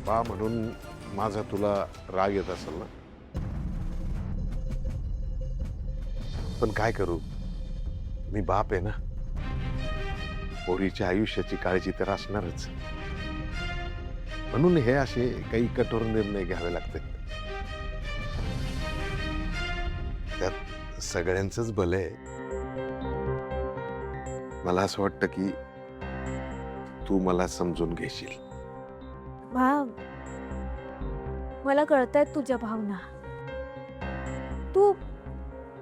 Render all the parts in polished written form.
बा म्हणून माझा तुला राग येत असेल ना, पण काय करू, मी बाप आहे ना. पोरीच्या आयुष्याची काळजी तर असणारच, म्हणून हे असे काही कठोर निर्णय घ्यावे लागतात. त्यात सगळ्यांचंच भलं आहे. मला असं वाटतं की तू मला समजून घेशील. भाव, मला कळतायत तुझ्या भावना. तू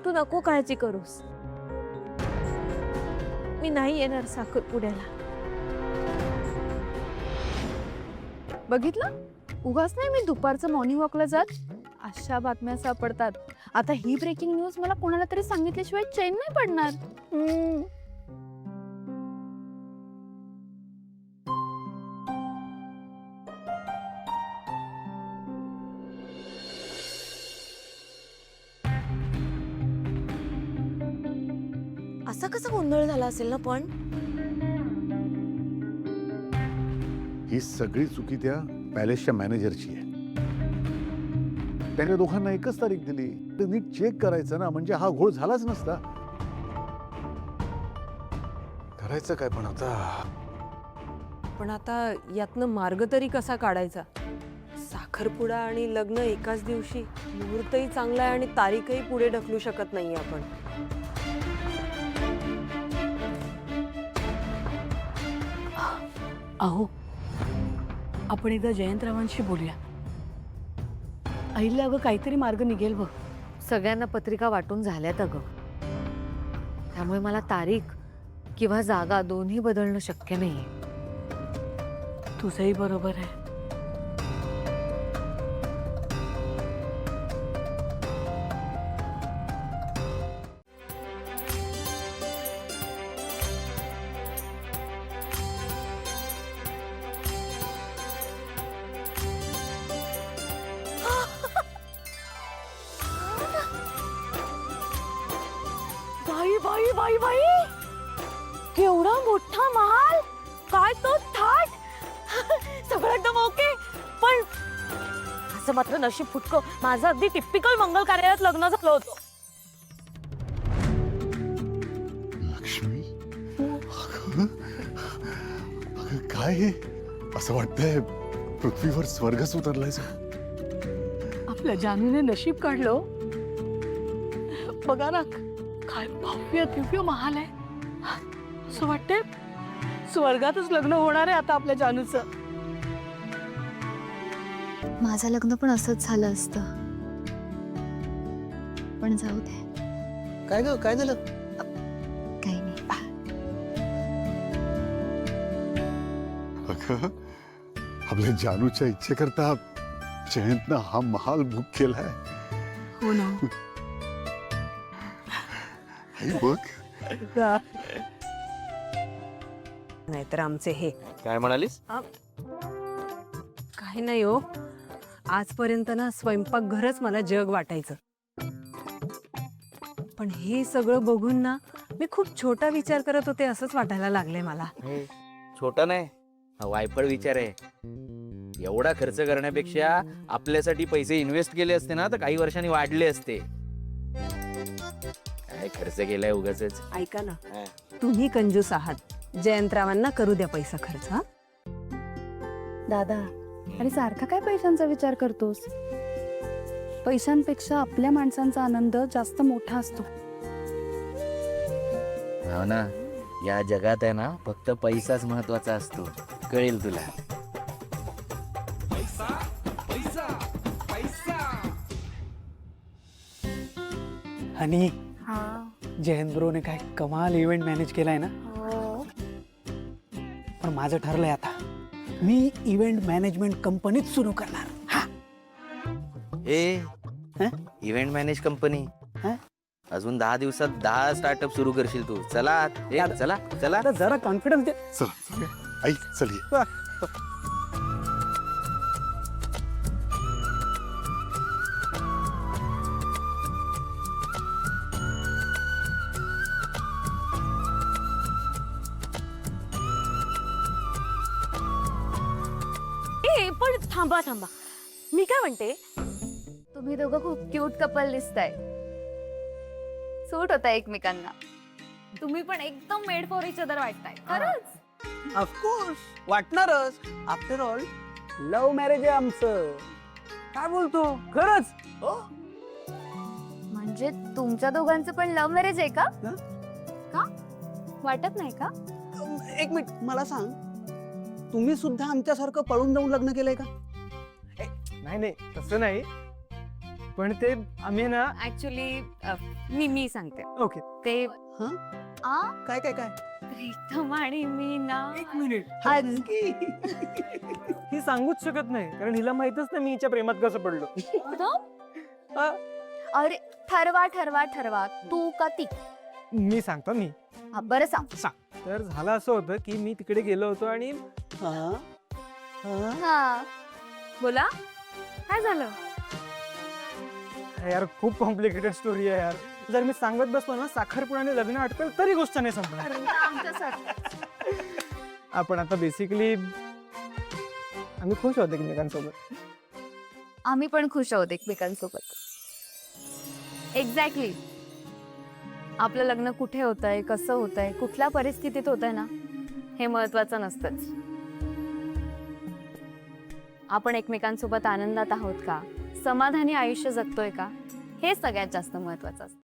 तू नको काळजी करूस. मी नाही येणार साखरपुड्याला. बघितलं, उगाच नाही मी दुपारचं मॉर्निंग वॉकला जात. अशा बातम्या सापडतात. आता ही ब्रेकिंग न्यूज मला कोणाला तरी सांगितल्याशिवाय चैन नाही पडणार. असा कसा गोंधळ झाला असेल ना पण. ही सगळी चुकी त्या पॅलेसच्या मॅनेजरची आहे. त्याने दोघांना एकच तारीख दिली, तर नीट चेक करायचं ना, म्हणजे हा घोळ झालाच नसता. करायचं काय पण आता. पण आता यातनं मार्ग तरी कसा काढायचा. साखरपुडा आणि लग्न एकाच दिवशी. मुहूर्तही चांगला आहे आणि तारीखही पुढे ढकलू शकत नाही आपण. अहो, आपण एकदा जयंतरावांशी बोलूया. अहिल्या, अगं काहीतरी मार्ग निघेल बघ. सगळ्यांना पत्रिका वाटून झाल्यात अगं, त्यामुळे मला तारीख किंवा जागा दोन्ही बदलणं शक्य नाहीये. तुझंही बरोबर आहे. बाई बाई बाई बाई, केवढा मोठा महाल, काय तो थाट. सगळं एकदम ओके, पण असं मात्र नशीब फुटकं. माझं अगदी टिपिकल मंगल कार्यालयात लग्न झालं होतं. लक्ष्मी, काय हे? असं वाटतंय पृथ्वीवर स्वर्गच उतरलायच. आपल्या जानूने नशीब काढलं. बघा ना, काय भव्य दिव्य महाल आहे. असं वाटतंय स्वर्गातच लग्न होणार आहे आता आपल्या जानूचं. माझं लग्न पण असंच झालं असतं, पण जाऊ दे. काय ग, काय झालं? काही नाही. अगं, आपल्या जानूच्या इच्छेकरता जयंतनं हा महाल बुक केलाय. हो ना. हे बघ. नाहीतर आमचे हे काय म्हणालीस? काही नाही हो. आजपर्यंत ना स्वयंपाकघरच मला जग वाटायचं. पण हे सगळं बघून ना मी खूप छोटा विचार करत होते असंच वाटायला लागले मला. छोटा नाही, हा वायफळ विचार आहे. एवढा खर्च करण्यापेक्षा आपल्यासाठी पैसे इन्व्हेस्ट केले असते ना तर काही वर्षांनी वाढले असते. काय खर्च केलाय उगाचच. ऐका ना, तुम्ही कंजूस आहात. जयंतरावांना करू द्या पैसा खर्च. हा दादा, अरे सारखा काय पैशांचा विचार करतोस? पैशांपेक्षा आपल्या माणसांचा आनंद जास्त मोठा असतो. हो ना, या जगात आहे ना फक्त पैसाच महत्वाचा असतो. कळेल तुला. आणि जयंत ब्रोने काय कमाल इव्हेंट मॅनेज केलाय ना. पण माझं ठरलंय आता, मी इव्हेंट मॅनेजमेंट कंपनीत सुरू करणार. Event manage company? अजून 10 दिवसात 10 स्टार्टअप सुरू करशील तू. चला चला चला. आता जरा कॉन्फिडन्स दे. चल आई, चल ये. पण थांबा थांबा, मी काय म्हणते, तुम्ही दोघं खूप क्यूट कपल दिसताय, सूट होता एकमेकांना. तुम्ही पण एकदम मेड फॉर इच अदर वाटताय. खरंच ऑफकोर्स वाटणारच. आफ्टर ऑल लव्ह मॅरेज आहे आमचं. काय बोलतो खरंच? हो. म्हणजे तुमच्या दोघांचं पण लव्ह मॅरेज आहे का? हं? का वाटत नाही का? एक मिनिट मला सांग, तुम्ही सुद्धा आमच्यासारखं पळून जाऊन लग्न केलंय का? नाही नाही तसं नाही, पण ते आम्ही ना ऍक्च्युली मी सांगते. ओके. ते आ काय काय काय? प्रीतम आणि मी ना एक मिनिट, आज ही सांगूच शकत नाही कारण हिला माहितच नाही मी हिच्या प्रेमात कसं पडलो. हा, अरे ठरवा ठरवा ठरवा, तू का ती? मी सांगतो मी. हा, बरं सांग. तर झालं असं होतं की मी तिकडे गेलो होतो आणि हा? हा? हा बोला, काय झालं? यार खूप कॉम्प्लिकेटेड स्टोरी आहे यार. जर मी सांगत बसलो ना साखरपुड्याने लग्न अटकल तरी गोष्ट नाही संपणार. आमच्यासारखं. आपण आता बेसिकली आम्ही खुश होतो एकमेकांसोबत. आम्ही पण खुश आहोत एकमेकांसोबत. एक्झॅक्टली. आपलं लग्न कुठे होतंय, कसं होतंय, कुठल्या परिस्थितीत होतंय ना, हे महत्वाचं नसतंच. आपण एकमेकांसोबत आनंदात आहोत का, समाधानी आयुष्य जगतोय का, हे सगळ्यात जास्त महत्वाचं असतं.